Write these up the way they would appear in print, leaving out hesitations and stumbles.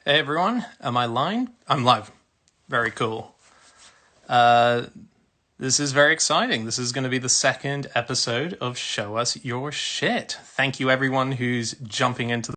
Hey everyone, am I live? I'm live. Very cool. Uh, this is very exciting. This is going to be the second episode of Show Us Your Shit. Thank you everyone who's jumping into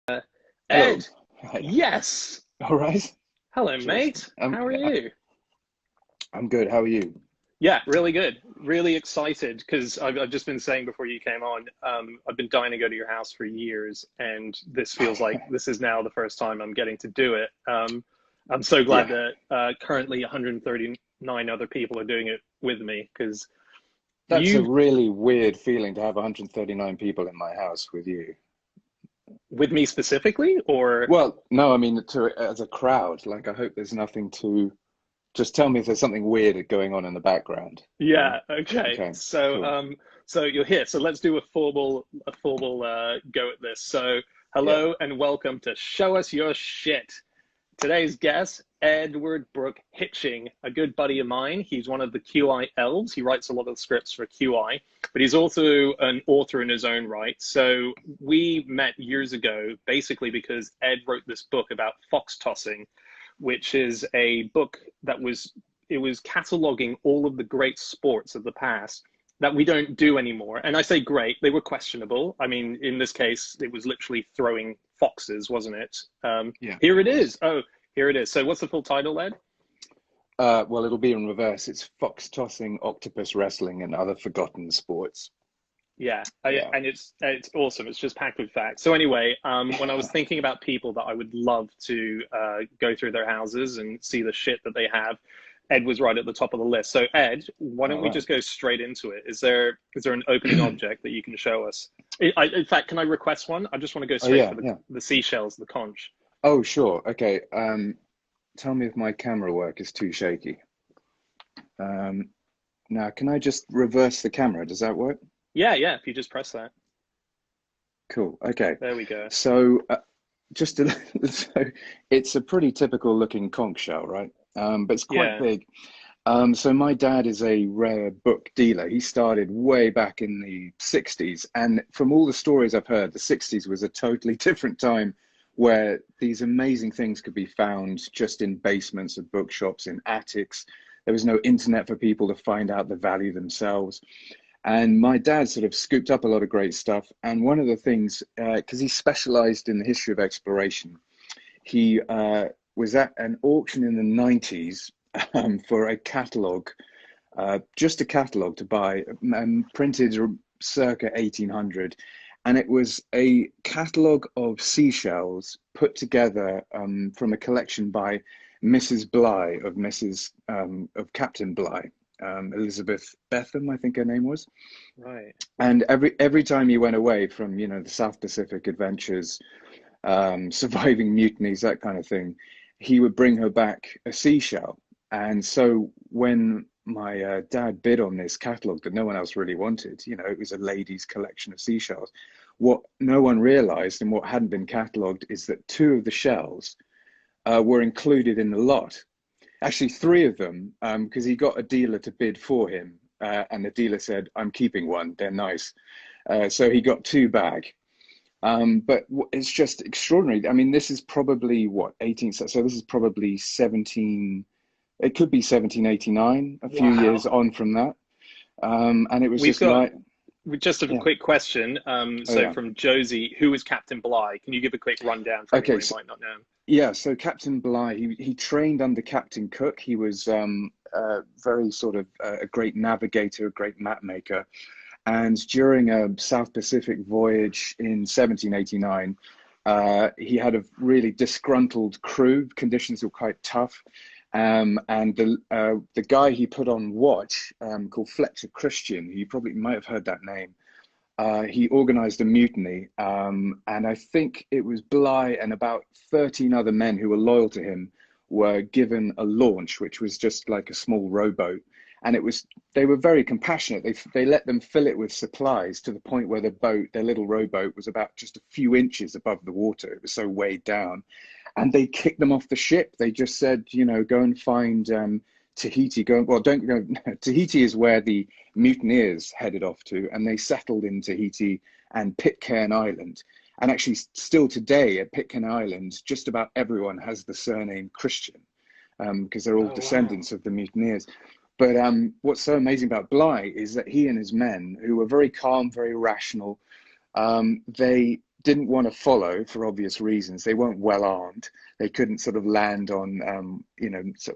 Hello. Ed, Yes. All right. Hello, Cheers. mate. How are you? I'm good. How are you? Yeah, really good. Really excited because I've just been saying before you came on, I've been dying to go to your house for years, and this feels like this is now the first time I'm getting to do it. I'm so glad Yeah, that currently 139 other people are doing it with me because that's a you, really weird feeling to have 139 people in my house with you. with me specifically, or Well, no, I mean as a crowd. Like, I hope there's nothing to. Just tell me if there's something weird going on in the background. Yeah. yeah, okay. Okay. So, Cool. so you're here. So let's do a formal go at this. So, Yeah. hello and welcome to Show Us Your Shit. Today's guest, Edward Brooke-Hitching, a good buddy of mine. He's one of the QI elves. He writes a lot of scripts for QI, but he's also an author in his own right. So we met years ago, basically because Ed wrote this book about fox tossing, which is a book that was cataloging all of the great sports of the past that we don't do anymore. And I say great, they were questionable. I mean, in this case, it was literally throwing foxes, wasn't it? Yeah, Here it it was. is. Oh, here it is. So what's the full title, Ed? Well, it'll be in reverse. It's fox tossing, octopus wrestling, and other forgotten sports. Yeah, Yeah. and it's awesome. It's just packed with facts. So anyway, when I was thinking about people that I would love to go through their houses and see the shit that they have, Ed was right at the top of the list. So Ed, why don't All we right. just go straight into it? Is there an opening object that you can show us? In fact, can I request one? I just want to go Oh straight yeah, for the yeah. the seashells, the conch. Oh sure. Okay. Tell me if my camera work is too shaky. Um, Now, can I just reverse the camera? Does that work? Yeah, yeah. If you just press that, Cool. Okay. there we go. So, just to, so it's a pretty typical looking conch shell, right? But it's quite Yeah. big. So my dad is a rare book dealer. He started way back in the 60s, and from all the stories I've heard, the 60s was a totally different time where these amazing things could be found just in basements of bookshops, in attics. There was no internet for people to find out the value themselves. And my dad sort of scooped up a lot of great stuff. And one of the things, because he specialized in the history of exploration, he was at an auction in the 90s for a catalogue, just a catalogue to buy, printed circa 1800. And it was a catalogue of seashells put together from a collection by Mrs. Bligh of Captain Bligh, Elizabeth Betham, I think her name was. Right. And every time he went away from the South Pacific adventures, surviving mutinies, that kind of thing, he would bring her back a seashell. And so when my dad bid on this catalogue that no one else really wanted, it was a lady's collection of seashells. What no one realized and what hadn't been catalogued is that two of the shells were included in the lot. Actually, three of them, because he got a dealer to bid for him, and the dealer said, "I'm keeping one. They're nice." So he got two back. But it's just extraordinary. I mean, this is probably what 18th. So this is probably 17. It could be 1789. A few years Wow. on from that. And it was We've just got like, just a yeah. quick question. Oh So yeah. from Josie, who is Captain Bligh? Can you give a quick rundown for anyone Okay. who So, might not know? yeah. So Captain Bligh, he trained under Captain Cook. He was very sort of a great navigator, a great map maker. And during a South Pacific voyage in 1789, he had a really disgruntled crew. Conditions were quite tough. And the guy he put on watch, called Fletcher Christian, you probably might have heard that name, he organized a mutiny. And I think it was Bligh and about 13 other men who were loyal to him were given a launch, which was just like a small rowboat. And they were very compassionate. They let them fill it with supplies to the point where their little rowboat was about just a few inches above the water. It was so weighed down. And they kicked them off the ship. They just said, go and find Tahiti. Don't go. Tahiti is where the mutineers headed off to, and they settled in Tahiti and Pitcairn Island. And actually, still today at Pitcairn Island, just about everyone has the surname Christian, because they're all Oh wow. descendants of the mutineers. But what's so amazing about Bligh is that he and his men, who were very calm, very rational, they didn't want to follow for obvious reasons. They weren't well armed. They couldn't sort of land on,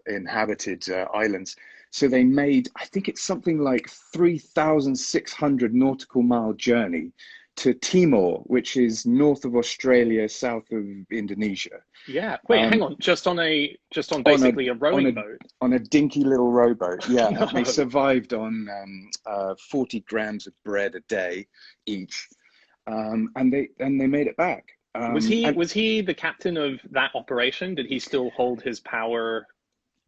inhabited islands. So they made, I think it's something like 3,600 nautical mile journey to Timor, which is north of Australia, south of Indonesia. Yeah. Wait, hang on. Just on basically a rowing boat. On a dinky little rowboat. Yeah. No. They survived on 40 grams of bread a day each. And they made it back. Was he the captain of that operation? Did he still hold his power?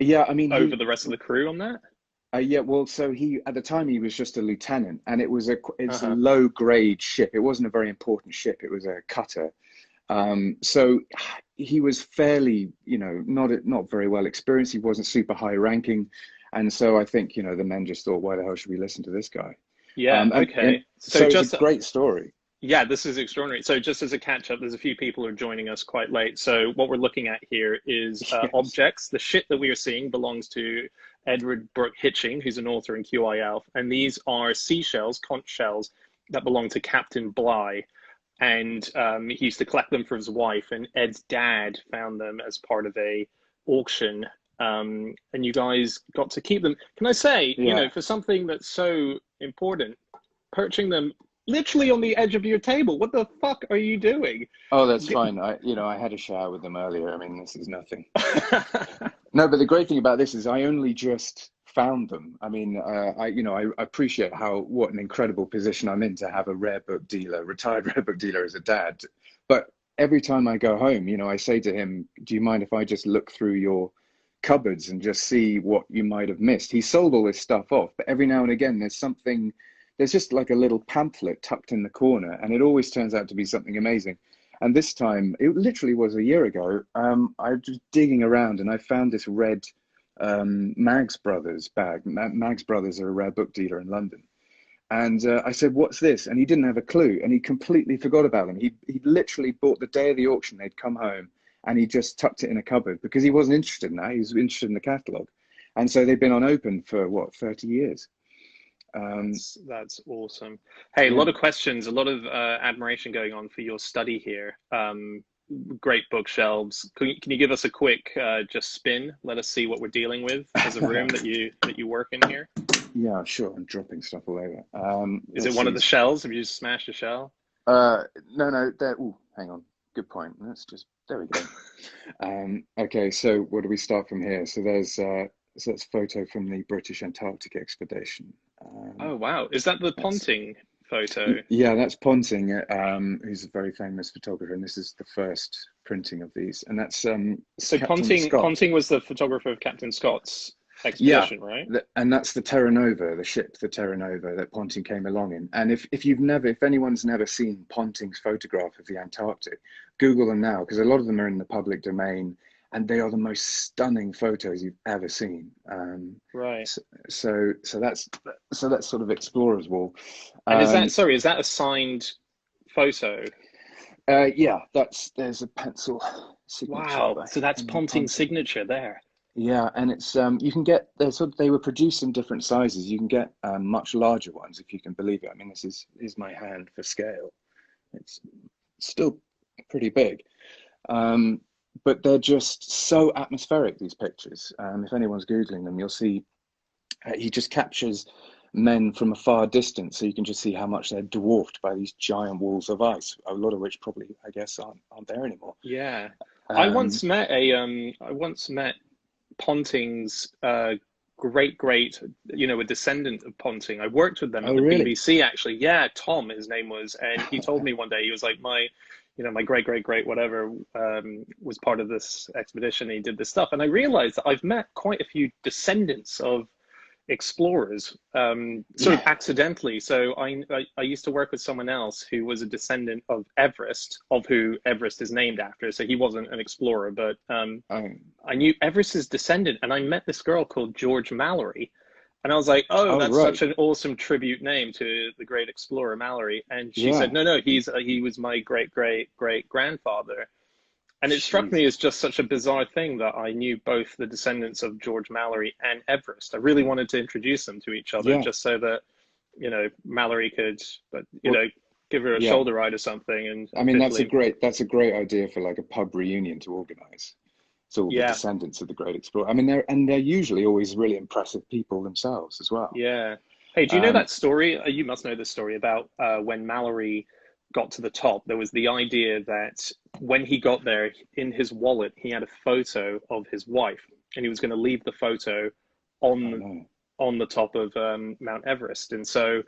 Yeah, I mean, over the rest of the crew on that? Yeah, well, so he at the time he was just a lieutenant, and it's a low grade ship. It wasn't a very important ship. It was a cutter. So he was fairly, not very well experienced. He wasn't super high ranking, and so I think the men just thought, why the hell should we listen to this guy? Yeah. Okay. So just a great story. Yeah, this is extraordinary. So just as a catch-up, there's a few people who are joining us quite late. So what we're looking at here is objects. The shit that we are seeing belongs to Edward Brooke-Hitching, who's an author in QIL. And these are seashells, conch shells, that belong to Captain Bligh. And he used to collect them for his wife. And Ed's dad found them as part of a auction. And you guys got to keep them. Can I say, for something that's so important, perching them literally on the edge of your table. What the fuck are you doing? Oh, that's fine. I had a shower with them earlier. I mean, this is nothing. No, but the great thing about this is I only just found them. I mean, I appreciate what an incredible position I'm in to have a retired rare book dealer as a dad. But every time I go home, I say to him, do you mind if I just look through your cupboards and just see what you might have missed? He sold all this stuff off, but every now and again, there's just like a little pamphlet tucked in the corner, and it always turns out to be something amazing. And this time, it literally was a year ago, I was just digging around and I found this red Mags Brothers bag. Mags Brothers are a rare book dealer in London. And I said, what's this? And he didn't have a clue, and he completely forgot about them. He literally bought the day of the auction, they'd come home, and he just tucked it in a cupboard because he wasn't interested in that. He was interested in the catalogue. And so they've been unopened for 30 years. That's awesome. Hey, a lot of questions, a lot of admiration going on for your study here. Great bookshelves. Can you give us a quick just spin? Let us see what we're dealing with as a room that you work in here. Yeah, sure. I'm dropping stuff all over. Is it one of the shells? Have you just smashed a shell? No. Hang on. Good point. There we go. Okay, so where do we start from here? So that's a photo from the British Antarctic expedition. Oh wow! Is that the Ponting photo? Yeah, that's Ponting, who's a very famous photographer, and this is the first printing of these. And that's so Ponting was the photographer of Captain Scott's expedition, right? And that's the Terra Nova, the ship, the Terra Nova that Ponting came along in. And if anyone's never seen Ponting's photograph of the Antarctic, Google them now, because a lot of them are in the public domain. And they are the most stunning photos you've ever seen. Right. So that's sort of explorer's wall. And is that a signed photo? Yeah, there's a pencil signature. Wow. So that's Ponting's signature there. Yeah, and it's you can get they were produced in different sizes. You can get much larger ones if you can believe it. I mean, this is my hand for scale. It's still pretty big. But they're just so atmospheric, these pictures. If anyone's Googling them, you'll see he just captures men from a far distance, so you can just see how much they're dwarfed by these giant walls of ice, a lot of which probably, I guess, aren't there anymore. Yeah. I once met Ponting's great, a descendant of Ponting. I worked with them at the BBC, actually. Yeah, Tom, his name was. And he told me one day, he was like, my great whatever was part of this expedition. He did this stuff, and I realized that I've met quite a few descendants of explorers, sort of accidentally. So I used to work with someone else who was a descendant of Everest, of who Everest is named after. So he wasn't an explorer, but I knew Everest's descendant, and I met this girl called George Mallory. And I was like, that's right. Such an awesome tribute name to the great explorer Mallory. And she said, no, he was my great grandfather. And it struck me as just such a bizarre thing that I knew both the descendants of George Mallory and Everest. I really wanted to introduce them to each other just so that, Mallory could, give her a Yeah. shoulder ride or something, and I mean, officially, that's a great idea for like a pub reunion to organize. It's all the yeah, descendants of the great explorer. I mean, they're usually always really impressive people themselves as well. yeah. Hey, do you know Um, that story? You must know this story about when Mallory got to the top. There was the idea that when he got there, in his wallet, he had a photo of his wife, and he was going to leave the photo I on know. on the top of Mount Everest. And so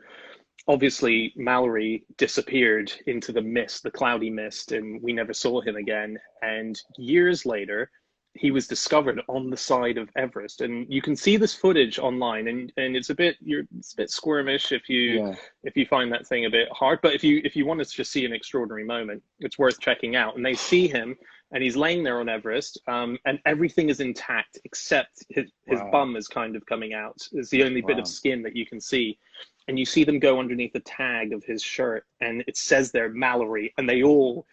obviously Mallory disappeared into the mist, the cloudy mist, and we never saw him again. And years later, he was discovered on the side of Everest, and you can see this footage online. And it's a bit it's a bit squirmish Yeah. if you find that thing a bit hard. But if you want to just see an extraordinary moment, it's worth checking out. And they see him, and he's laying there on Everest, and everything is intact except his Wow. bum is kind of coming out. It's the only bit of Wow. skin that you can see, and you see them go underneath the tag of his shirt, and it says there Mallory, and they all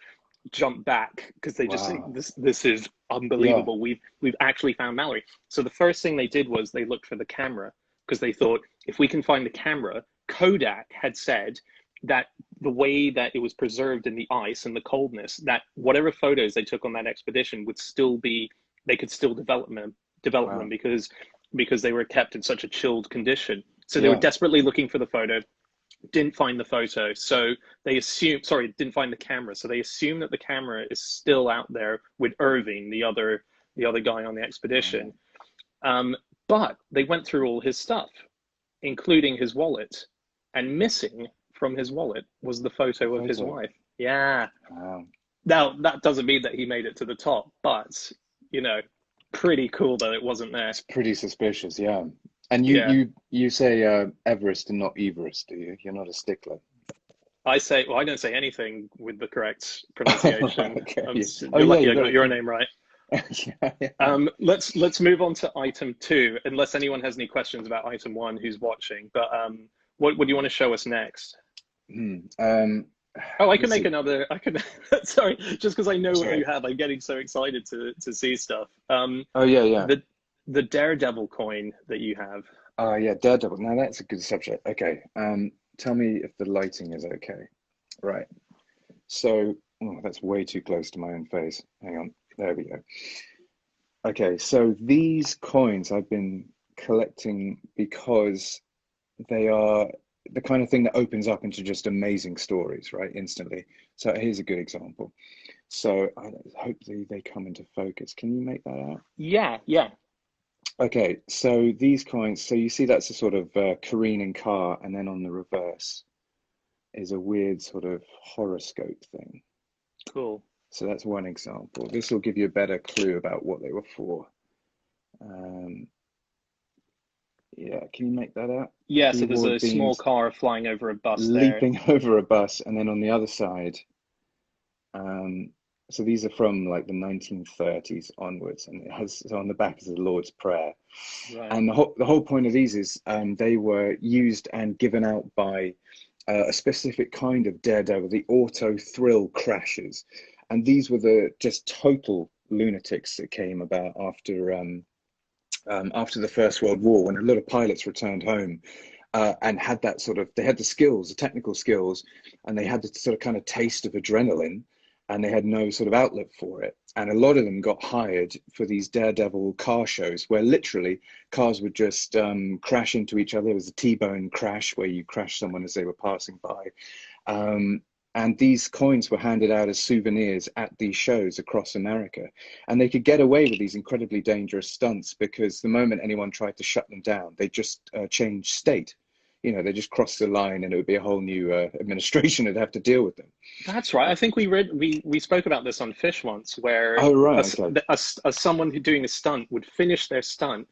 jump back because they just think Wow. this is Yeah. unbelievable. We've actually found Mallory. So the first thing they did was they looked for the camera, because they thought, if we can find the camera, Kodak had said that the way that it was preserved in the ice and the coldness, that whatever photos they took on that expedition would still be, they could still develop them Wow. because they were kept in such a chilled condition. So they were Yeah. desperately looking for the photo, didn't find the photo, so they assume, sorry, didn't find the camera, so they assume that the camera is still out there with Irving, the other guy on the Wow. expedition. But they went through all his stuff, including his wallet, and missing from his wallet was the The photo of his photo. wife. Yeah. Wow. Now that doesn't mean that he made it to the top, but you know, pretty cool that it wasn't there. It's pretty suspicious, yeah. And Yeah. you say Everest and not Everest, do you? You're not a stickler. I say, well, I don't say anything with the correct pronunciation. Okay. Yeah. Oh You're yeah, lucky you I got got it. your name right. Yeah, yeah. Let's move on to item two, unless anyone has any questions about item one who's watching. But what do you want to show us next? Hmm. Oh, I can Let's make see. another. I can. Sorry, just because I know what Sorry. you have, I'm getting so excited to see stuff. Oh yeah, yeah. The the Daredevil coin that you have. Oh yeah, Daredevil. Now that's a good subject. Okay. Tell me if the lighting is okay. Right. So, oh, that's way too close to my own face. Hang on. There we go. Okay, so these coins I've been collecting because they are the kind of thing that opens up into just amazing stories, right? Instantly. So here's a good example. So hopefully they come into focus. Can you make that out? Yeah, yeah. Okay, so these coins, so you see that's a sort of careening car, and then on the reverse is a weird sort of horoscope thing. Cool. So that's one example. This will give you a better clue about what they were for. Um, yeah, can you make that out? Yeah. So there's Keyboard a small beams car flying over a bus there. leaping over a bus, and then on the other side, um, so these are from like the 1930s onwards, and it has so on the back is the Lord's Prayer. Right. And the whole point of these is they were used and given out by a specific kind of daredevil, the auto thrill crashers. And these were the just total lunatics that came about after the First World War, when a lot of pilots returned home and had that sort of, they had the skills, the technical skills, and they had the sort of kind of taste of adrenaline, and they had no sort of outlet for it. And a lot of them got hired for these daredevil car shows where literally cars would just crash into each other. There was a T-bone crash where you crash someone as they were passing by. And these coins were handed out as souvenirs at these shows across America. And they could get away with these incredibly dangerous stunts because the moment anyone tried to shut them down, they just changed state. You know, they just crossed the line and it would be a whole new administration that'd have to deal with them. That's right. I think we spoke about this on Fish once, where Oh, right, okay. someone who doing a stunt would finish their stunt,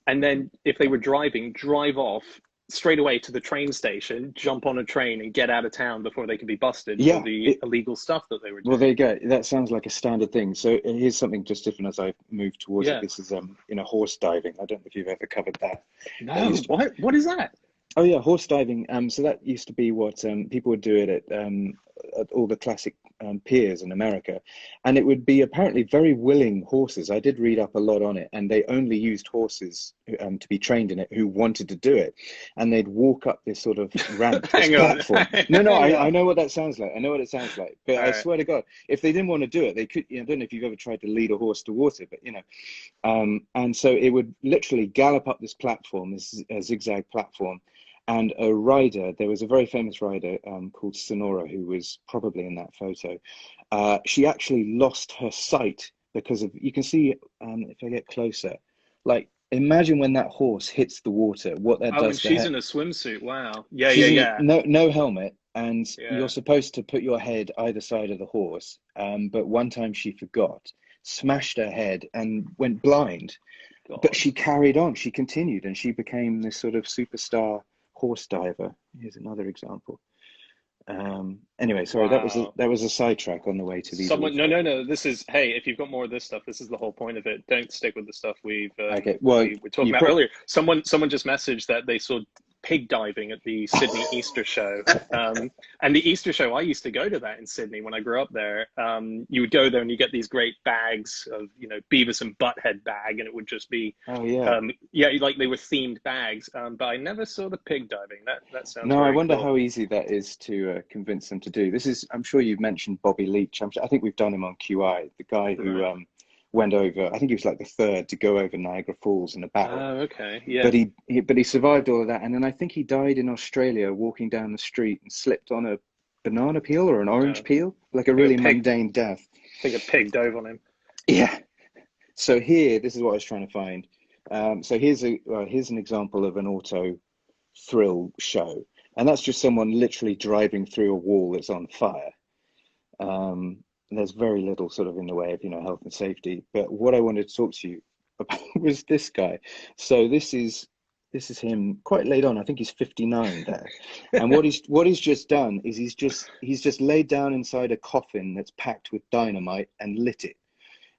and then if they were driving, drive off straight away to the train station, jump on a train, and get out of town before they could be busted for Yeah, the illegal stuff that they were well, there doing. you go. That sounds like a standard thing. So here's something just different as I move towards it. Yeah. This is horse diving. I don't know if you've ever covered that. That No, used to what is that? Oh yeah, horse diving. So that used to be what people would do it at at all the classic piers in America, and it would be apparently very willing horses. I did read up a lot on it, and they only used horses to be trained in it who wanted to do it, and they'd walk up this sort of ramp, this platform. I know what that sounds like. I know what it sounds like, but I swear to God, if they didn't want to do it, they could. I don't know if you've ever tried to lead a horse to water, but and so it would literally gallop up this platform, this zigzag platform. And a rider, there was a very famous rider called Sonora, who was probably in that photo. She actually lost her sight because of, you can see, if I get closer, like, imagine when that horse hits the water, what that does to her. She's in a swimsuit, wow. Yeah. No helmet, and you're supposed to put your head either side of the horse, but one time she forgot, smashed her head and went blind. God. But she carried on, she continued, and she became this sort of superstar horse diver. Here's another example. Anyway, sorry, that was a sidetrack on the way to these. No. This is, hey, if you've got more of this stuff, this is the whole point of it. Don't stick with the stuff we were talking about earlier. Someone just messaged that they saw pig diving at the Sydney Easter show. And the Easter show, I used to go to that in Sydney when I grew up there. You would go there and you get these great bags of, Beavis and Butthead bag, and it would just be, like they were themed bags. But I never saw the pig diving. That sounds No, I wonder cool. how easy that is to convince them to do. This is, I'm sure you've mentioned Bobby Leach. I think we've done him on QI, the guy who went over, I think he was like the third to go over Niagara Falls in a battle. Oh, okay, yeah. But he survived all of that, and then I think he died in Australia walking down the street and slipped on a banana peel or an orange peel, like a really mundane death. I think a pig dove on him. Yeah. So this is what I was trying to find. So here's an example of an auto thrill show, and that's just someone literally driving through a wall that's on fire. There's very little sort of in the way of health and safety, but what I wanted to talk to you about was this guy. So this is him quite late on. I think he's 59 there, and what he's just done is he's just laid down inside a coffin that's packed with dynamite and lit it,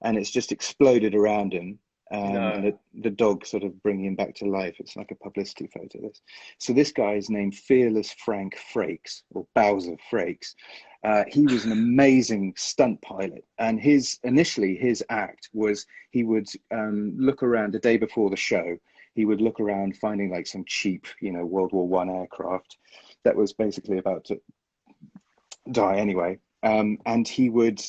and it's just exploded around him. And the dog sort of bringing him back to life. It's like a publicity photo. So this guy is named Fearless Frank Frakes, or Bowser Frakes. He was an amazing stunt pilot, and his act was he would look around the day before the show. He would look around finding like some cheap, World War I aircraft that was basically about to die anyway. And he would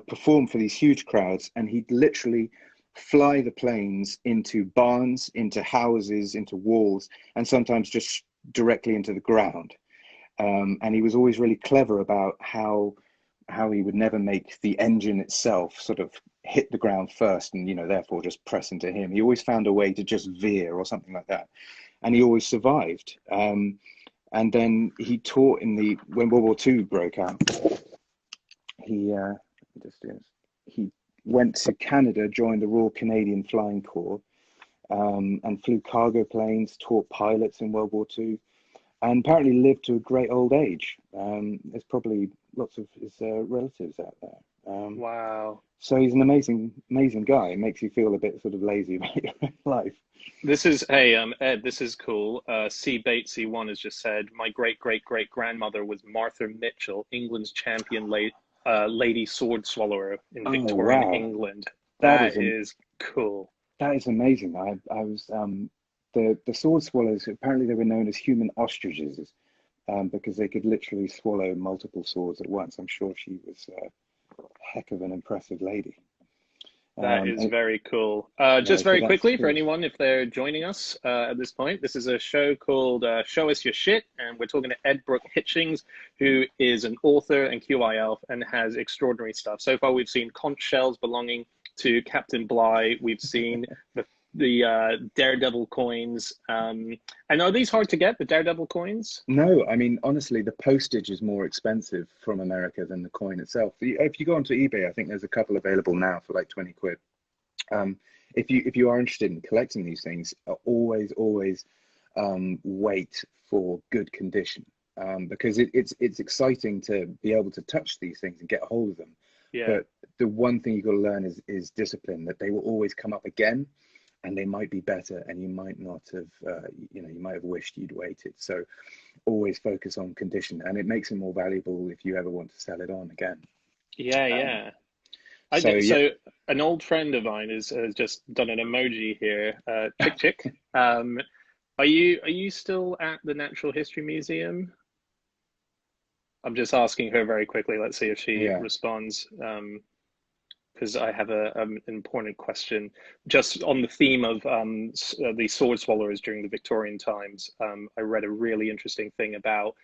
perform for these huge crowds, and he'd literally fly the planes into barns, into houses, into walls, and sometimes just directly into the ground. And he was always really clever about how he would never make the engine itself sort of hit the ground first and, therefore just press into him. He always found a way to just veer or something like that. And he always survived. And then he taught when World War II broke out, he went to Canada, joined the Royal Canadian Flying Corps, and flew cargo planes, taught pilots in World War II, and apparently lived to a great old age. There's probably lots of his relatives out there. Wow. So he's an amazing guy. It makes you feel a bit sort of lazy about your own life. This is, hey, Ed, this is cool. C. Batesy1 has just said, my great-great-great-grandmother was Martha Mitchell, England's champion lady sword swallower in Victorian England. That is cool. That is amazing. I was the sword swallows, apparently they were known as human ostriches, because they could literally swallow multiple swords at once. I'm sure she was a heck of an impressive lady. That is very cool. Just very quickly, for anyone, if they're joining us at this point, this is a show called Show Us Your Shit, and we're talking to Ed Brooke-Hitching, who is an author and QI elf and has extraordinary stuff. So far, we've seen conch shells belonging to Captain Bligh. We've seen the Daredevil coins. And are these hard to get, the Daredevil coins? No, I mean, honestly, the postage is more expensive from America than the coin itself. If you go onto eBay, I think there's a couple available now for like 20 quid. If you are interested in collecting these things, always wait for good condition, because it's exciting to be able to touch these things and get a hold of them. Yeah. But the one thing you've got to learn is discipline, that they will always come up again. and they might be better, and you might not have, you might have wished you'd waited. So always focus on condition, and it makes it more valuable if you ever want to sell it on again. Yeah, Um, yeah. yeah. So an old friend of mine has just done an emoji here, chick chick. Are you still at the Natural History Museum? I'm just asking her very quickly. Let's see if she responds. Because I have an important question just on the theme of the sword swallowers during the Victorian times. I read a really interesting thing about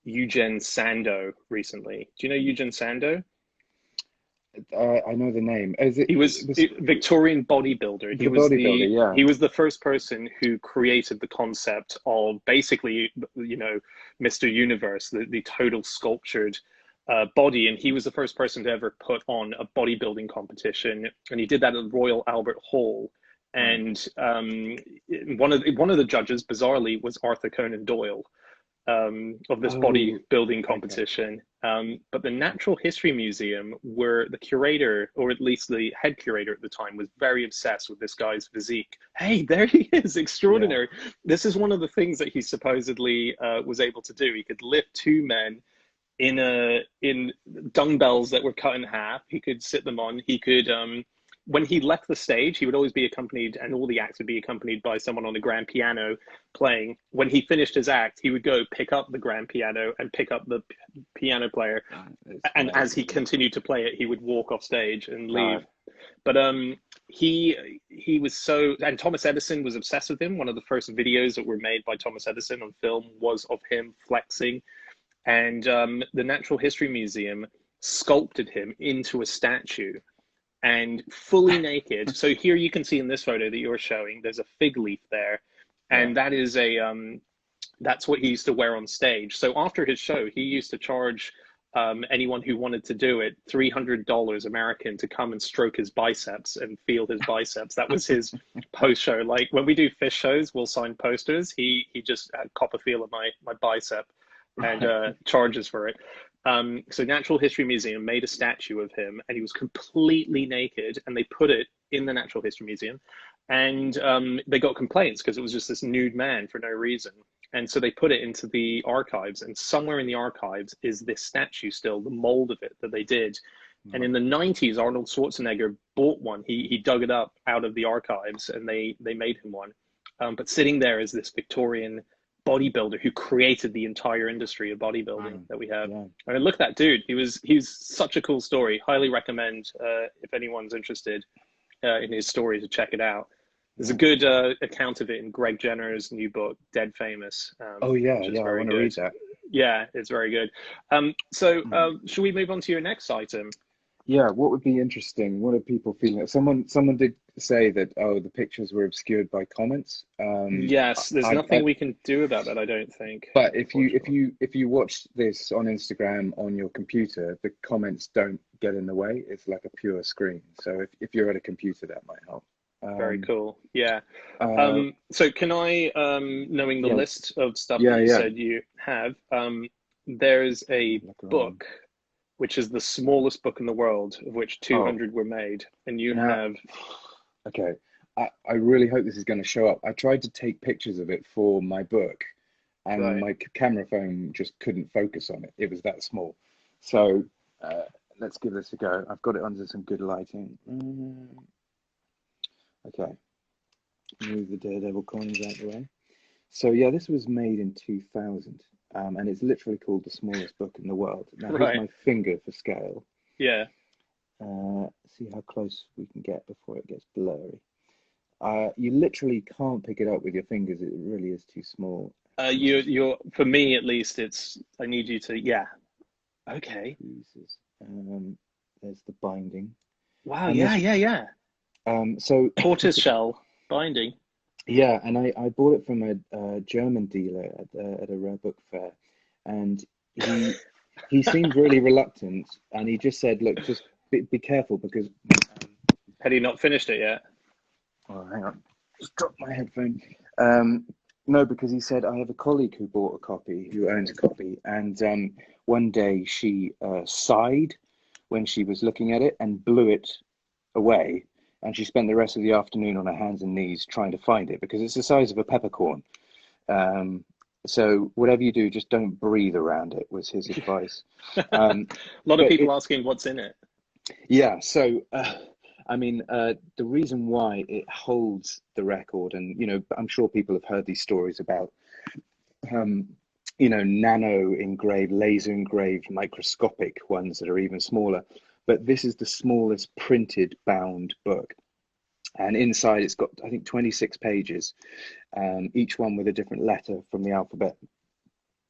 Eugen Sandow recently. Do you know Eugen Sandow? I know the name. He was Victorian bodybuilder. He was the first person who created the concept of basically, Mr. Universe, the total sculptured body, and he was the first person to ever put on a bodybuilding competition, and he did that at the Royal Albert Hall. And one of the judges, bizarrely, was Arthur Conan Doyle. Of this bodybuilding competition. But the Natural History Museum, where the curator, or at least the head curator at the time, was very obsessed with this guy's physique. Hey, there he is, extraordinary. Yeah. This is one of the things that he supposedly was able to do. He could lift two men in dumbbells that were cut in half. He could sit them on. He could when he left the stage, he would always be accompanied, and all the acts would be accompanied by someone on the grand piano playing. When he finished his act, he would go pick up the grand piano and pick up the piano player. And as he continued to play it, he would walk off stage and leave. But he was so, and Thomas Edison was obsessed with him. One of the first videos that were made by Thomas Edison on film was of him flexing. And the Natural History Museum sculpted him into a statue, and fully naked. So here you can see in this photo that you're showing, there's a fig leaf there. And that is that's what he used to wear on stage. So after his show, he used to charge anyone who wanted to do it $300 American to come and stroke his biceps and feel his biceps. That was his post-show. Like when we do fish shows, we'll sign posters. He just cop a feel of my bicep and charges for it. So Natural History Museum made a statue of him, and he was completely naked, and they put it in the Natural History Museum, and they got complaints because it was just this nude man for no reason. And so they put it into the archives, and somewhere in the archives is this statue still, the mold of it that they did. And in the 90s, Arnold Schwarzenegger bought one. He dug it up out of the archives, and they made him one. But sitting there is this Victorian bodybuilder who created the entire industry of bodybuilding that we have. I mean, look at that dude. He's such a cool story. Highly recommend if anyone's interested in his story to check it out. There's a good account of it in Greg Jenner's new book, Dead Famous. I want to read that. Yeah, it's very good. So should we move on to your next item? Yeah, what would be interesting? What are people feeling? Someone did say that the pictures were obscured by comments. Yes, there's nothing we can do about that, I don't think. But if you watch this on Instagram on your computer, the comments don't get in the way. It's like a pure screen. So if you're at a computer, that might help. Very cool. Yeah. So can I, knowing the list of stuff that you said you have, there's a book which is the smallest book in the world, of which 200 were made, and you have... Okay, I really hope this is going to show up. I tried to take pictures of it for my book, and my camera phone just couldn't focus on it. It was that small. So let's give this a go. I've got it under some good lighting. Okay, move the Daredevil coins out of the way. So yeah, this was made in 2000. And it's literally called the smallest book in the world. Now, here's my finger for scale. Yeah. See how close we can get before it gets blurry. You literally can't pick it up with your fingers. It really is too small. You're for me at least. I need you to. Okay. Jesus. There's the binding. Wow. Yeah. So Tortoiseshell Binding. Yeah, and I bought it from a German dealer at a rare book fair, and he seemed really reluctant, and he just said, "Look, just be careful because." Had he not finished it yet? Oh, hang on, just dropped my headphone. No, because he said I have a colleague who bought a copy, who owns a copy, and one day she sighed when she was looking at it and blew it away. and she spent the rest of the afternoon on her hands and knees trying to find it because it's the size of a peppercorn. So whatever you do, just don't breathe around it, was his advice. A lot of people asking what's in it. Yeah, so the reason why it holds the record, and I'm sure people have heard these stories about nano engraved, laser engraved, microscopic ones that are even smaller, but this is the smallest printed bound book. And inside it's got, I think, 26 pages, each one with a different letter from the alphabet.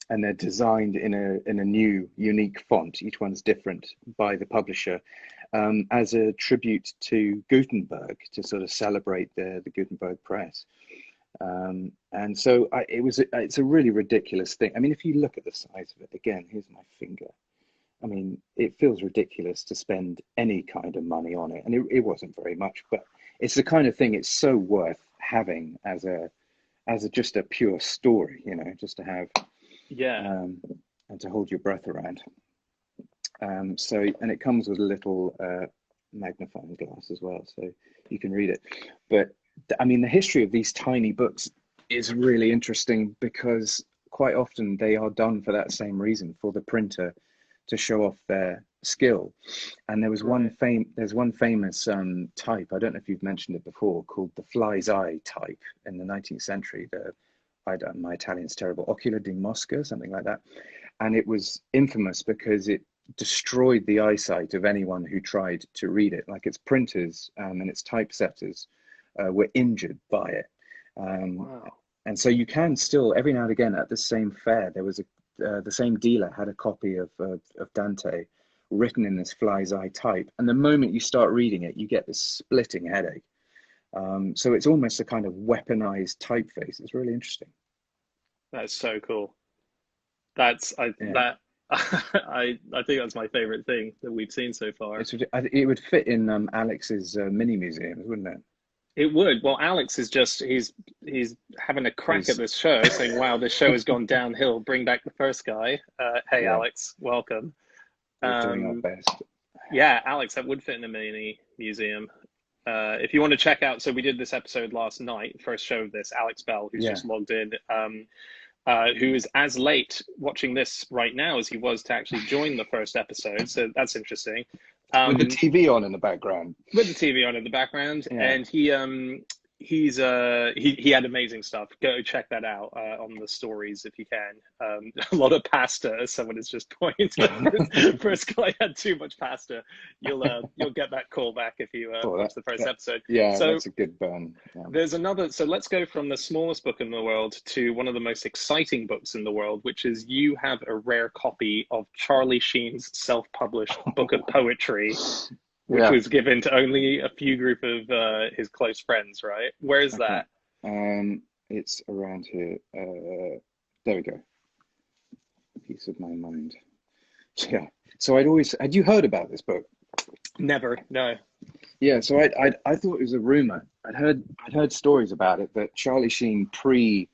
And they're designed in a new, unique font. Each one's different by the publisher, as a tribute to Gutenberg, to sort of celebrate the Gutenberg press. And so it's a really ridiculous thing. I mean, if you look at the size of it, again, here's my finger. I mean, it feels ridiculous to spend any kind of money on it. And it wasn't very much, but it's the kind of thing it's so worth having as just a pure story, just to have, and to hold your breath around. And it comes with a little magnifying glass as well, so you can read it. But I mean, the history of these tiny books is really interesting because quite often they are done for that same reason, for the printer to show off their skill. And there was there's one famous type, I don't know if you've mentioned it before, called the fly's eye type in the 19th century. My Italian's terrible, Ocula di Mosca, something like that. And it was infamous because it destroyed the eyesight of anyone who tried to read it. Like its printers and its typesetters were injured by it. Wow. And so you can still, every now and again at the same fair, there was the same dealer had a copy of Dante written in this fly's eye type. And the moment you start reading it, you get this splitting headache. So it's almost a kind of weaponized typeface. It's really interesting. That's so cool. I think that's my favorite thing that we've seen so far. It would fit in Alex's mini museums, wouldn't it? It would. Well, Alex is he's having a crack at this show, saying, "Wow, this show has gone downhill. Bring back the first guy." Hey, yeah. Alex, welcome. We're doing our best. Yeah, Alex, that would fit in a mini museum. If you want to check out, so we did this episode last night, first show of this. Alex Bell, who's just logged in, who is as late watching this right now as he was to actually join the first episode. So that's interesting. With the TV on in the background. With the TV on in the background, yeah. And he had amazing stuff. Go check that out on the stories if you can. A lot of pasta, as someone has just pointed. First guy had too much pasta. You'll get that call back if you watch the first episode. Yeah, so that's a good burn. Yeah. There's another. So let's go from the smallest book in the world to one of the most exciting books in the world, which is you have a rare copy of Charlie Sheen's self-published book of poetry. Which was given to only a few group of his close friends, right? Where is that? It's around here. There we go. A piece of my mind. Yeah. So had you heard about this book? Never, no. Yeah. So I thought it was a rumor. I'd heard stories about it that Charlie Sheen when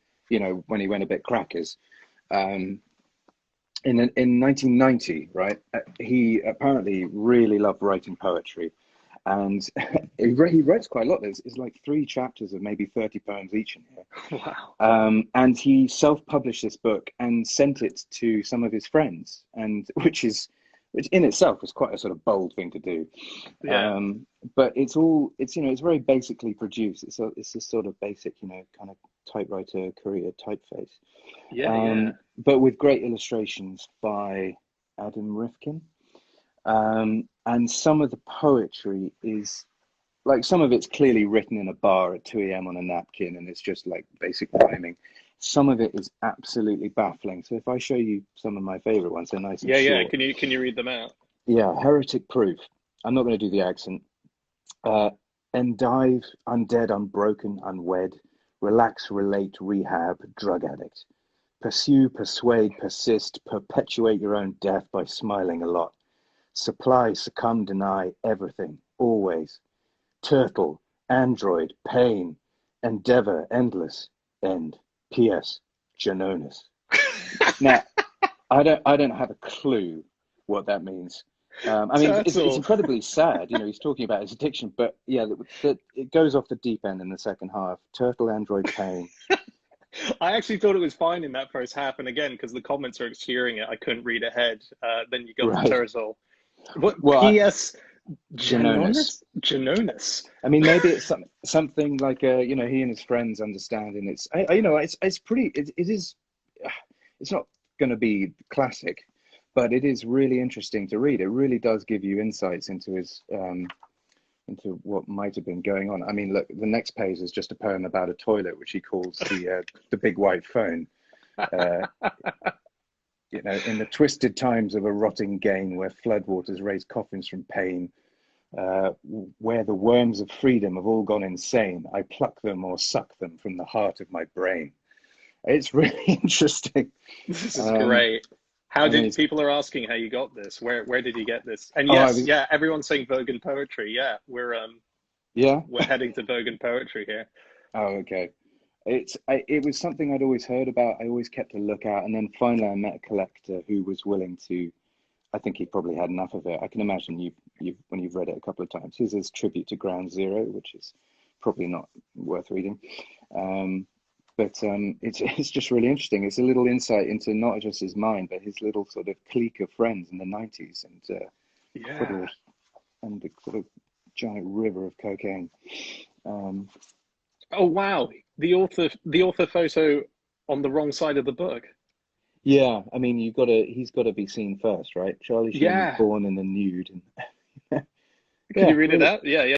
he went a bit crackers, in 1990, right, he apparently really loved writing poetry, and he writes quite a lot. There's like 3 chapters of maybe 30 poems each in here. Wow. And he self-published this book and sent it to some of his friends, and which in itself was quite a sort of bold thing to do. Yeah. But it's very basically produced. It's this sort of basic, kind of typewriter courier typeface. Yeah. But with great illustrations by Adam Rifkin. And some of the poetry is like, some of it's clearly written in a bar at 2 a.m. on a napkin, and it's just like basic rhyming. Some of it is absolutely baffling. So if I show you some of my favorite ones, they're nice and short. Yeah. Can you read them out? Yeah. Heretic proof. I'm not going to do the accent. Endive, undead, unbroken, unwed. Relax, relate, rehab, drug addict. Pursue, persuade, persist, perpetuate your own death by smiling a lot. Supply, succumb, deny, everything, always. Turtle, android, pain, endeavor, endless, end. P.S. Janonis. Now, I don't have a clue what that means. I mean, it's Turtle. incredibly sad. He's talking about his addiction, but yeah, it goes off the deep end in the second half. Turtle android pain. I actually thought it was fine in that first half, and again, because the comments are cheering it, I couldn't read ahead. Then you got the Right. turtle. What? Well, P.S. Janonis. Genonis? Genonis. I mean, maybe it's something like he and his friends understand, and it's pretty. It is. It's not going to be classic, but it is really interesting to read. It really does give you insights into his into what might have been going on. I mean, look, the next page is just a poem about a toilet, which he calls the big white phone. Uh, in the twisted times of a rotting gain, where floodwaters raise coffins from pain, where the worms of freedom have all gone insane, I pluck them or suck them from the heart of my brain. It's really interesting. This is Um, great. How I mean, did people are asking how you got this? Where did you get this? And I yes, was, yeah, everyone's saying Vogan poetry. Yeah, yeah. we're heading to Vogan poetry here. Oh, okay. It was something I'd always heard about. I always kept a lookout, and then finally I met a collector who was willing to. I think he probably had enough of it. I can imagine you've when you've read it a couple of times. Here's his tribute to Ground Zero, which is probably not worth reading. But it's just really interesting. It's a little insight into not just his mind, but his little sort of clique of friends in the 90s, Yeah. and the sort of giant river of cocaine. Um, Oh wow, the author photo on the wrong side of the book. yeah, I mean, he's got to be seen first, right? Charlie Sheen was Yeah. born in the nude, and Can yeah, you read it really. out? Yeah, yeah.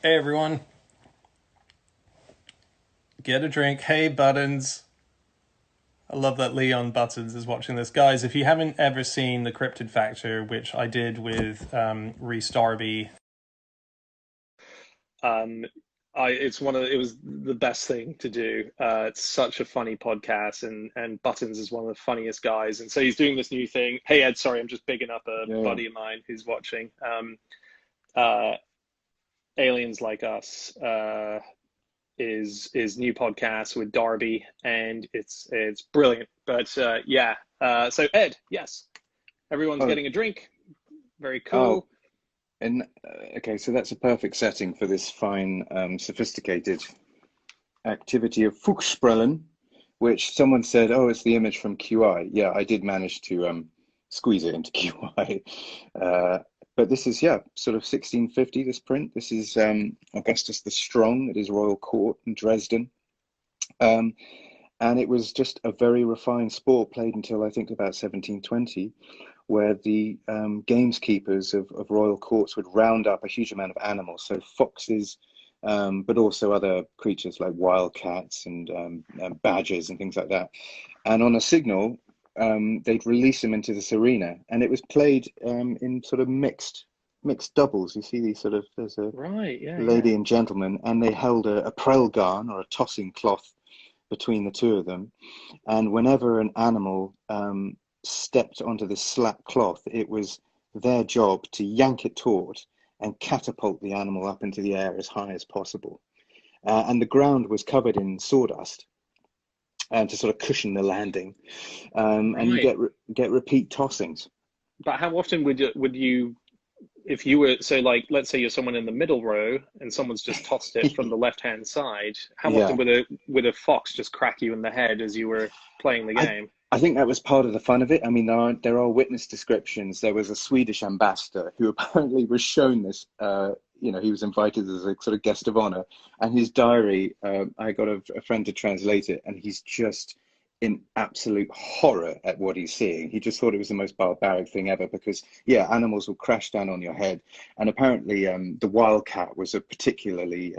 Hey everyone, get a drink. Hey Buttons. I love that Leon Buttons is watching this. Guys, if you haven't ever seen The Cryptid Factor, which I did with Rhys Darby. It was the best thing to do. It's such a funny podcast, and Buttons is one of the funniest guys. And so he's doing this new thing. Hey Ed, sorry, I'm just bigging up a buddy of mine who's watching. Aliens Like Us is new podcast with Darby, and it's brilliant. But so Ed, yes, everyone's getting a drink. Very cool. And okay, so that's a perfect setting for this fine, sophisticated activity of Fuchsbrellen, which someone said, oh, it's the image from QI. Yeah, I did manage to squeeze it into QI. But this is, sort of 1650, this print. This is Augustus the Strong at his royal court in Dresden. And it was just a very refined sport played until I think about 1720, where the gameskeepers of royal courts would round up a huge amount of animals, so foxes, but also other creatures like wildcats and badgers and things like that. And on a signal, they'd release them into this arena, and it was played in sort of mixed doubles. You see these sort of, there's a lady and gentleman, and they held a prellgarn or a tossing cloth between the two of them. And whenever an animal stepped onto this slack cloth, it was their job to yank it taut and catapult the animal up into the air as high as possible. And the ground was covered in sawdust to sort of cushion the landing. And you get repeat tossings. But how often would you, if you were, so like, let's say you're someone in the middle row and someone's just tossed it from the left-hand side, how often would a fox just crack you in the head as you were playing the game? I think that was part of the fun of it. I mean, there are witness descriptions. There was a Swedish ambassador who apparently was shown this, he was invited as a sort of guest of honor, and his diary, I got a friend to translate it, and he's just in absolute horror at what he's seeing. He just thought it was the most barbaric thing ever because, animals will crash down on your head. And apparently the wildcat was a particularly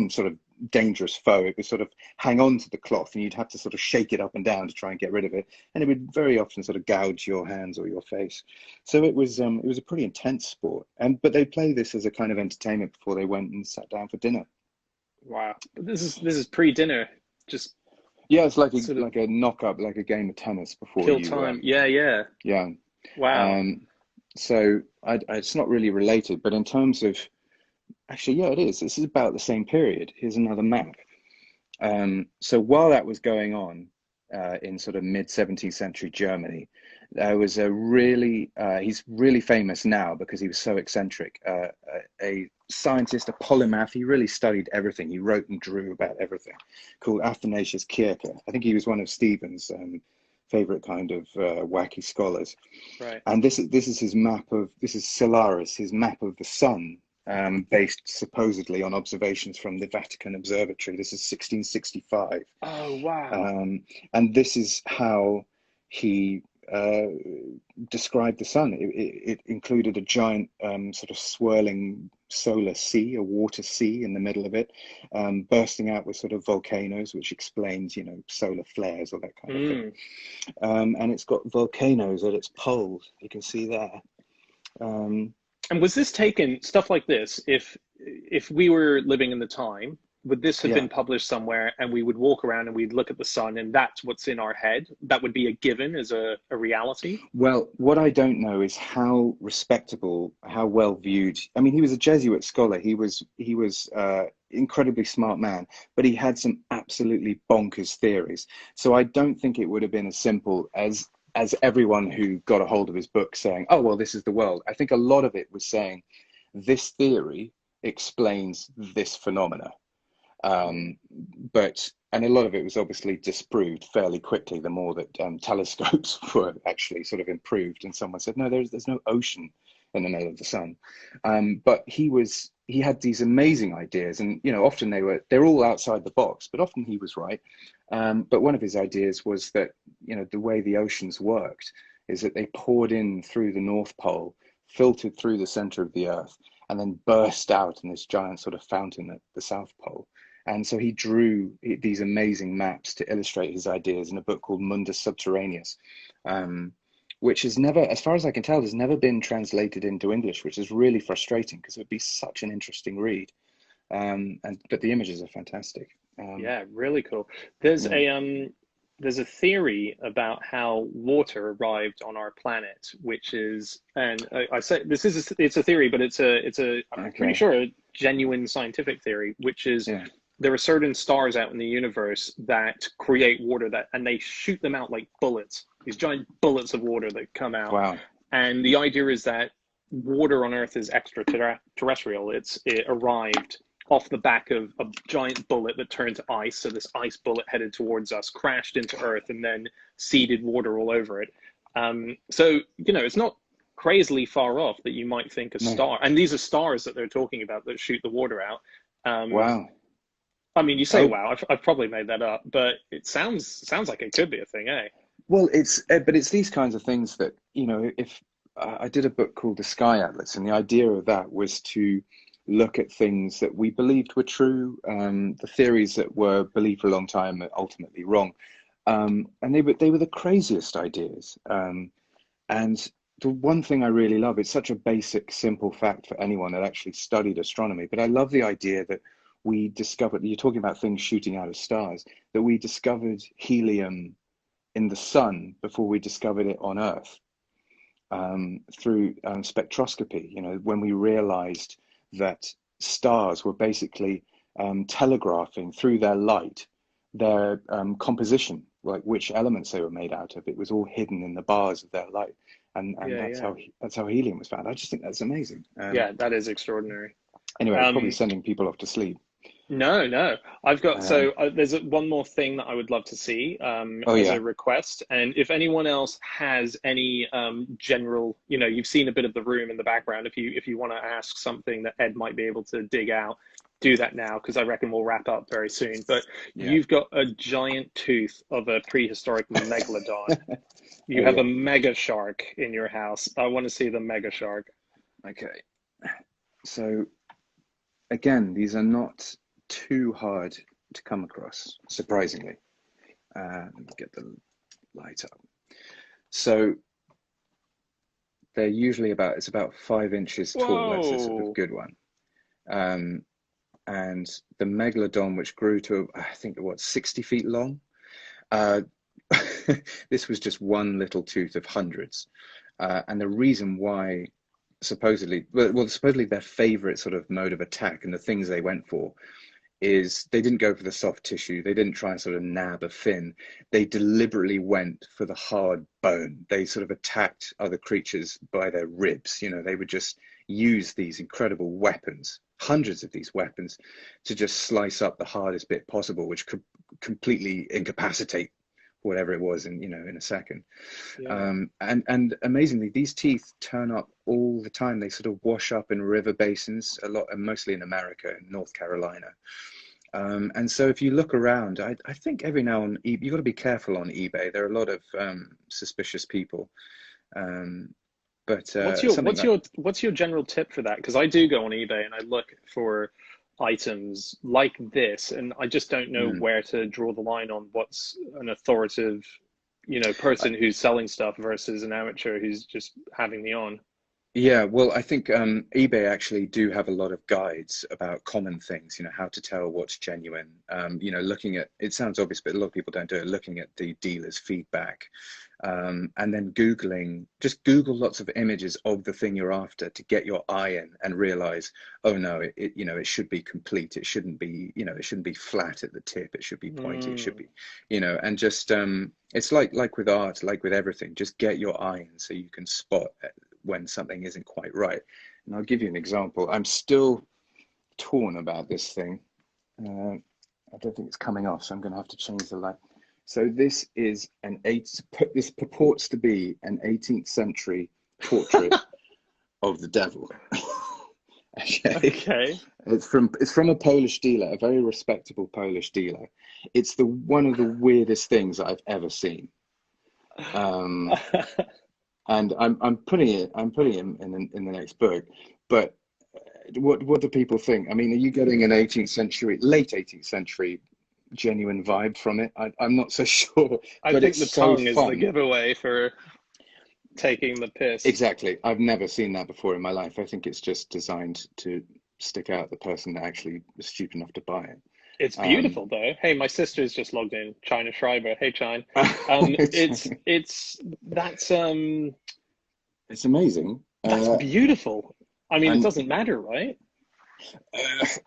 sort of dangerous foe. It would sort of hang on to the cloth, and you'd have to sort of shake it up and down to try and get rid of it. And it would very often sort of gouge your hands or your face. So it was a pretty intense sport. But they play this as a kind of entertainment before they went and sat down for dinner. Wow. But this is pre-dinner, just... Yeah, it's like a knock-up, like a game of tennis before kill time. Yeah. Wow. So it's not really related, but in terms of, actually, it is. This is about the same period. Here's another map. So while that was going on in sort of mid-17th century Germany, there was he's really famous now because he was so eccentric, a scientist, a polymath. He really studied everything. He wrote and drew about everything, called Athanasius Kircher. I think he was one of Stephen's favorite kind of wacky scholars. Right. And this is his this is Solaris, his map of the sun, based supposedly on observations from the Vatican Observatory. This is 1665. Oh, wow. And this is how he described the sun. It included a giant sort of swirling solar sea, a water sea in the middle of it, bursting out with sort of volcanoes, which explains, solar flares or that kind of thing. And it's got volcanoes at its poles. You can see there. And was this taken, stuff like this, if we were living in the time, would this have been published somewhere and we would walk around and we'd look at the sun and that's what's in our head? That would be a given as a reality? Well, what I don't know is how respectable, how well viewed. I mean, he was a Jesuit scholar. He was incredibly smart man, but he had some absolutely bonkers theories. So I don't think it would have been as simple as everyone who got a hold of his book saying, oh, well, this is the world. I think a lot of it was saying this theory explains this phenomena. And a lot of it was obviously disproved fairly quickly the more that telescopes were actually sort of improved, and someone said, no, there's no ocean in the middle of the sun. But he had these amazing ideas, and often they're all outside the box, but often he was right. But one of his ideas was that the way the oceans worked is that they poured in through the North Pole filtered through the center of the Earth, and then burst out in this giant sort of fountain at the South Pole. And so he drew these amazing maps to illustrate his ideas in a book called Mundus Subterraneus, which has never, as far as I can tell, has never been translated into English, which is really frustrating because it would be such an interesting read. But the images are fantastic. Yeah, really cool. There's a theory about how water arrived on our planet, which is, and I say it's a theory, but I'm pretty sure a genuine scientific theory, which is there are certain stars out in the universe that create water and they shoot them out like bullets, these giant bullets of water that come out. Wow. And the idea is that water on Earth is extraterrestrial. It arrived off the back of a giant bullet that turned to ice. So this ice bullet headed towards us, crashed into Earth, and then seeded water all over it. So, it's not crazily far off that you might think a star, and these are stars that they're talking about that shoot the water out. Wow. I mean, you say, wow, I've probably made that up, but it sounds like it could be a thing, eh? Well, but it's these kinds of things that, if I did a book called The Sky Atlas, and the idea of that was to look at things that we believed were true, the theories that were believed for a long time are ultimately wrong. And they were the craziest ideas. And the one thing I really love, it's such a basic, simple fact for anyone that actually studied astronomy, but I love the idea that we discovered, you're talking about things shooting out of stars, that we discovered helium in the sun before we discovered it on Earth, through spectroscopy, when we realized that stars were basically telegraphing through their light their composition, like which elements they were made out of. It was all hidden in the bars of their light, and that's how helium was found. I just think that's amazing. Yeah, that is extraordinary. Anyway, it's probably sending people off to sleep. No, I've got, there's one more thing that I would love to see as a request. And if anyone else has any general, you've seen a bit of the room in the background. If you want to ask something that Ed might be able to dig out, do that now, because I reckon we'll wrap up very soon. But you've got a giant tooth of a prehistoric megalodon. You have a mega shark in your house. I want to see the mega shark. Okay. So again, these are not too hard to come across, surprisingly. Let me get the light up. So they're usually it's about 5 inches tall. That's a sort of good one. And the megalodon, which grew to, I think, 60 feet long. This was just one little tooth of hundreds. And the reason why supposedly their favorite sort of mode of attack and the things they went for is they didn't go for the soft tissue. They didn't try and sort of nab a fin. They deliberately went for the hard bone. They sort of attacked other creatures by their ribs. They would just use these incredible weapons, hundreds of these weapons, to just slice up the hardest bit possible, which could completely incapacitate whatever it was in a second. And amazingly, these teeth turn up all the time. They sort of wash up in river basins a lot, and mostly in America and North Carolina. And so if you look around, I think every now and then, you've got to be careful on eBay. There are a lot of suspicious people. But what's your general tip for that? Because I do go on eBay and I look for items like this, and I just don't know where to draw the line on what's an authoritative, person who's selling stuff versus an amateur who's just having me on. Yeah, well, I think eBay actually do have a lot of guides about common things, how to tell what's genuine. Looking at, it sounds obvious, but a lot of people don't do it, looking at the dealer's feedback. And then just Google lots of images of the thing you're after to get your eye in and realize, oh no, it should be complete. It shouldn't be, it shouldn't be flat at the tip. It should be pointy. It should be, and just, it's like with art, like with everything, just get your eye in so you can spot when something isn't quite right. And I'll give you an example. I'm still torn about this thing. I don't think it's coming off, so I'm going to have to change the light. So this is this purports to be an 18th century portrait of the devil. Okay. It's from a Polish dealer, a very respectable Polish dealer. It's one of the weirdest things I've ever seen. and I'm putting him in the next book. But what do people think? I mean, are you getting an 18th century, late 18th century genuine vibe from it? I'm not so sure, I but think it's the so tongue is the fun. giveaway for taking the piss. Exactly. I've never seen that before in my life. I think it's just designed to stick out the person that actually is stupid enough to buy it. It's Um, beautiful though. Hey, my sister's just logged in. China Schreiber. Hey, China. it's, It's it's amazing. that's beautiful. I mean, it And doesn't matter, right?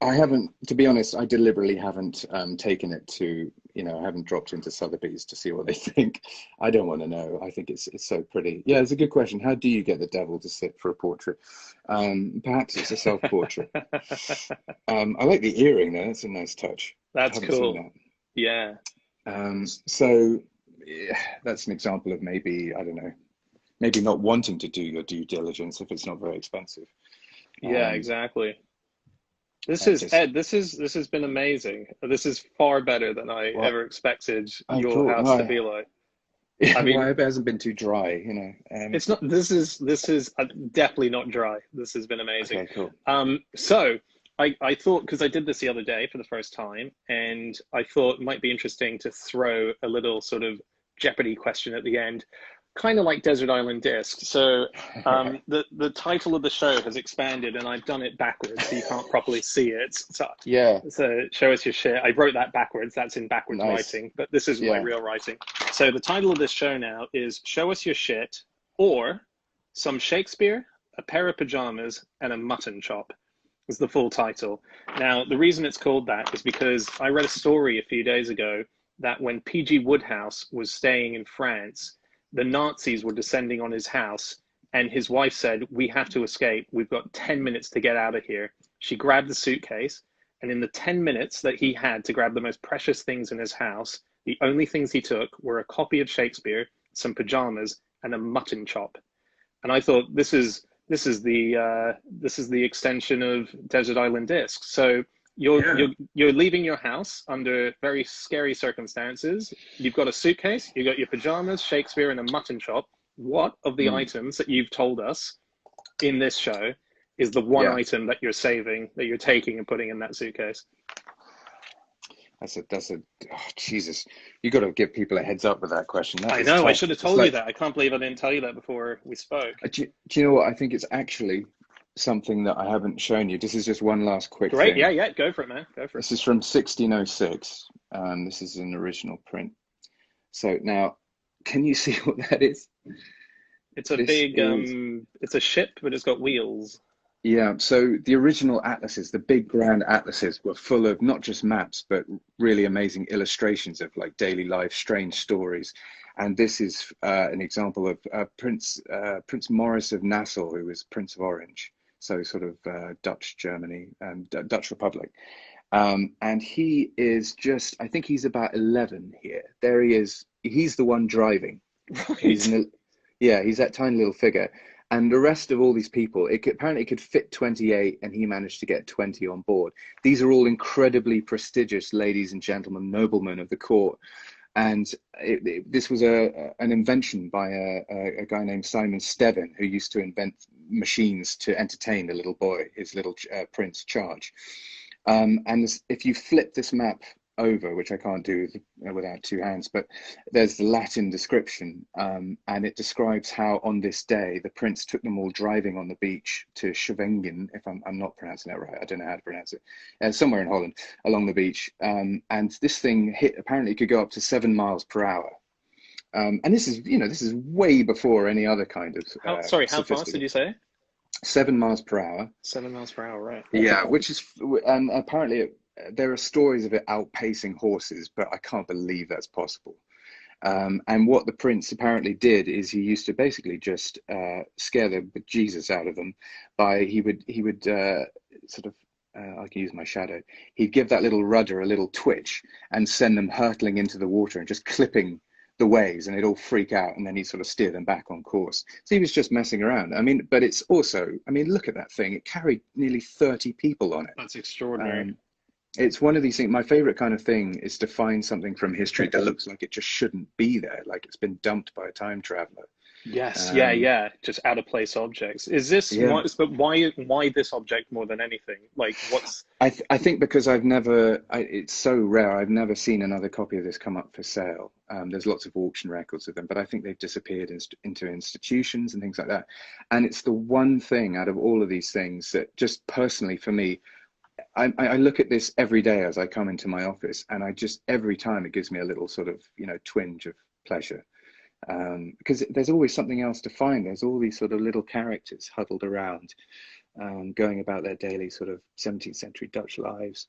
I haven't, to be honest, I deliberately haven't taken it to, I haven't dropped into Sotheby's to see what they think. I don't want to know. I think it's so pretty. Yeah, it's a good question. How do you get the devil to sit for a portrait? Perhaps it's a self-portrait. I like the earring though. That's a nice touch. I That's haven't seen cool. Yeah. that. So yeah, that's an example of maybe, I don't know, maybe not wanting to do your due diligence if it's not very expensive. Yeah, Um, exactly. This I is just, Ed, this has been amazing. This is far better than I well, ever expected I your thought, house to no, be like. I yeah, well, I mean, hope it hasn't been too dry. it's not, this is definitely not dry. This has been amazing. Okay, cool. So I thought, because I did this the other day for the first time, and I thought it might be interesting to throw a little sort of Jeopardy question at the end, kind of like Desert Island Disc. So Right. the title of the show has expanded, and I've done it backwards, so you can't properly see it. Yeah, So show us your shit. I wrote that backwards. That's in backwards nice. writing, but this is my Yeah. real writing. So the title of this show now is Show Us Your Shit, or Some Shakespeare, a Pair of Pajamas, and a Mutton Chop is the full title. Now, the reason it's called that is because I read a story a few days ago that when P.G. Wodehouse was staying in France, the Nazis were descending on his house, and his wife said, "We have to escape. We've got 10 minutes to get out of here." She grabbed the suitcase, and in the 10 minutes that he had to grab the most precious things in his house, the only things he took were a copy of Shakespeare, some pajamas, and a mutton chop. And I thought this is the extension of Desert Island Disc. So Yeah. you're leaving your house under very scary circumstances. You've got a suitcase, you've got your pajamas, Shakespeare, and a mutton chop. What of the Mm. items that you've told us in this show is the one Yeah. item that you're saving, that you're taking and putting in that suitcase? That's a oh, Jesus. You got to give people a heads up with that question. That I is know, I tough. should have It's told you like, that. I can't believe I didn't tell you that before we spoke. do you know what? I think it's actually something that I haven't shown you. This is just one last quick Great. thing. Yeah, yeah, go for it, man. Go for it. This is from 1606. This is an original print. So now, can you see what that is? It's a This big, is it's a ship, but it's got wheels. Yeah, so the original atlases, the big grand atlases, were full of not just maps, but really amazing illustrations of like daily life, strange stories. And this is an example of Prince Maurice of Nassau, who was Prince of Orange, so sort of Dutch Germany, Dutch Republic. And he is just, I think he's about 11 here. There he is. He's the one driving. He's Right. an, yeah, he's that tiny little figure. And the rest of all these people, apparently it could fit 28, and he managed to get 20 on board. These are all incredibly prestigious ladies and gentlemen, noblemen of the court. And this was an invention by a guy named Simon Stevan, who used to invent machines to entertain the little boy, his little Prince Charge. And if you flip this map over, which I can't do without two hands, but there's the Latin description, and it describes how on this day the prince took them all driving on the beach to Scheveningen, if I'm not pronouncing that right, I don't know how to pronounce it, somewhere in Holland, along the beach. And this thing apparently could go up to 7 miles per hour. And this is way before any other kind of Sorry, how fast did sophisticated. you say? 7 miles per hour. 7 miles per hour, right. Yeah, which is, and apparently there are stories of it outpacing horses, but I can't believe that's possible. And what the prince apparently did is he used to basically just scare the Jesus out of them by he would sort of I can use my shadow. He'd give that little rudder a little twitch and send them hurtling into the water and just clipping the waves, and they'd all freak out, and then he'd sort of steer them back on course. So he was just messing around. I mean, but it's also, I mean, look at that thing. It carried nearly 30 people on it. That's extraordinary. It's one of these things. My favorite kind of thing is to find something from history that looks like it just shouldn't be there, like it's been dumped by a time traveler. Yes, yeah, Um, yeah. Just out of place objects. Is this yeah. what? But why this object more than anything? Like, what's? I think because it's so rare, I've never seen another copy of this come up for sale. There's lots of auction records of them, but I think they've disappeared into institutions and things like that. And it's the one thing out of all of these things that just personally for me, I look at this every day as I come into my office, and every time it gives me a little sort of, twinge of pleasure. Because there's always something else to find. There's all these sort of little characters huddled around, going about their daily sort of 17th century Dutch lives.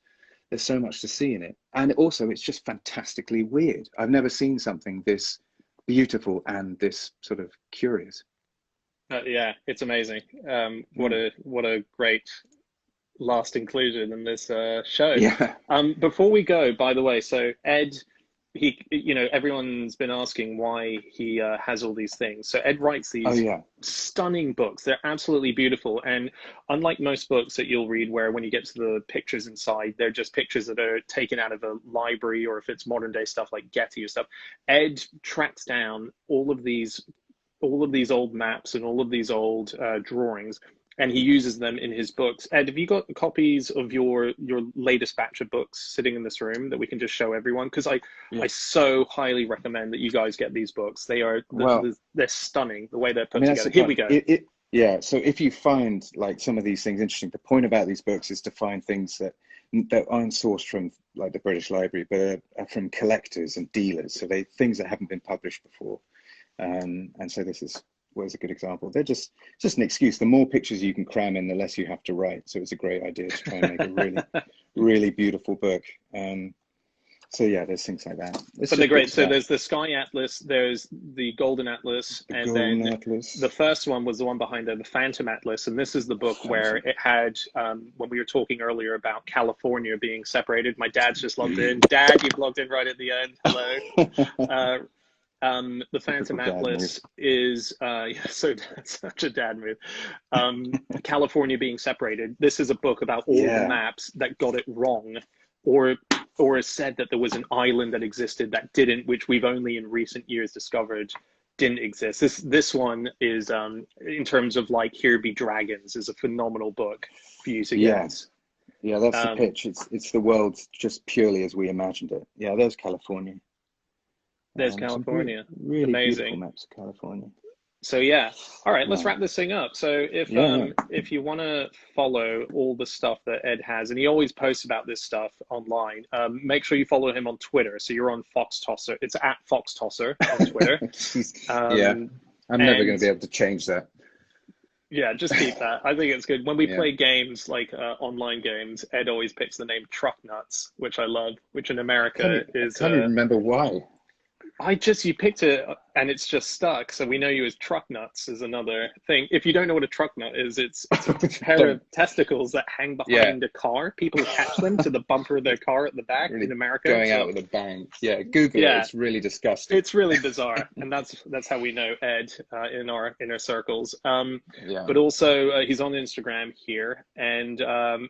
There's so much to see in it. And also, it's just fantastically weird. I've never seen something this beautiful and this sort of curious. Yeah, it's amazing. What a great last inclusion in this show. Yeah. Before we go, by the way, so Ed, everyone's been asking why he has all these things. So Ed writes Oh, these yeah. stunning books. They're absolutely beautiful. And unlike most books that you'll read, where when you get to the pictures inside, they're just pictures that are taken out of a library, or if it's modern day stuff like Getty or stuff, Ed tracks down all of these old maps and all of these old drawings, and he uses them in his books. Ed, have you got copies of your latest batch of books sitting in this room that we can just show everyone? Because I so highly recommend that you guys get these books. They're stunning the way they're put together. Here we go. Yeah. So if you find like some of these things interesting, the point about these books is to find things that aren't sourced from like the British Library, but are from collectors and dealers. So things that haven't been published before. And so this was a good example. They're just an excuse. The more pictures you can cram in, the less you have to write. So it's a great idea to try and make a really, really beautiful book. So yeah, there's things like that. But they're great. So there's the Sky Atlas, there's the Golden Atlas, and then the first one was the one behind there, the Phantom Atlas. And this is the book where it had, when we were talking earlier about California being separated, my dad's just logged in. Dad, you've logged in right at the end. Hello. The Phantom Atlas is so that's such a dad move. California being separated. This is a book about all the maps that got it wrong, or is said that there was an island that existed that didn't, which we've only in recent years discovered didn't exist. This one is, in terms of like Here Be Dragons, is a phenomenal book for you to get. Yeah, that's the pitch. It's the world just purely as we imagined it. Yeah, there's California. There's California. Really amazing beautiful maps of California. So yeah, all right, let's wrap this thing up. So if you want to follow all the stuff that Ed has, and he always posts about this stuff online, make sure you follow him on Twitter. So you're on Fox Tosser. It's at Fox Tosser on Twitter. I'm never going to be able to change that. Yeah, just keep that. I think it's good. When we play games like online games, Ed always picks the name Truck Nuts, which I love, which in America is... I can't even remember why. You picked it and it's just stuck. So we know you as Truck Nuts is another thing. If you don't know what a truck nut is, it's a pair of testicles that hang behind a car. People attach them to the bumper of their car at the back in America. Going out with a bang. Yeah, Google it. It's really disgusting. It's really bizarre. And that's how we know Ed in our inner circles. But also he's on Instagram here. And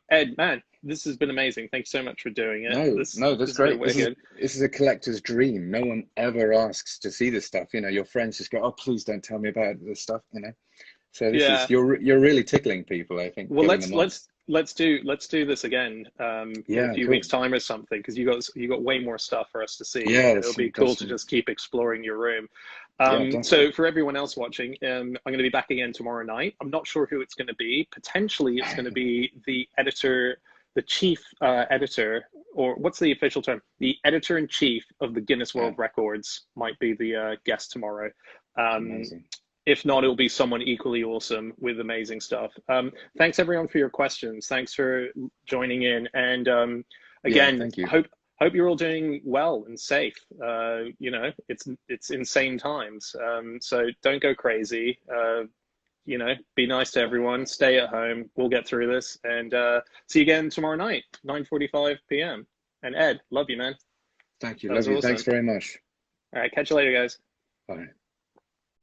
Ed, man, this has been amazing. Thanks so much for doing it. That's great. This is a collector's dream. No one ever asks to see this stuff. Your friends just go, "Oh, please don't tell me about this stuff." So this is you're really tickling people, I think. Well, let's do this again in a few weeks' time or something, because you got way more stuff for us to see. Yeah, it'll be cool to just keep exploring your room. So for everyone else watching, I'm going to be back again tomorrow night. I'm not sure who it's going to be. Potentially, it's going to be the editor. The chief editor, or what's the official term? The editor-in-chief of the Guinness World Records might be the guest tomorrow. If not, it'll be someone equally awesome with amazing stuff. Thanks everyone for your questions. Thanks for joining in. And again, thank you. hope you're all doing well and safe. It's insane times. So don't go crazy. Be nice to everyone, stay at home, we'll get through this, and see you again tomorrow night, 9:45 p.m. And Ed, love you, man. Thank you, love you. Awesome. Thanks very much. All right, catch you later, guys. Bye.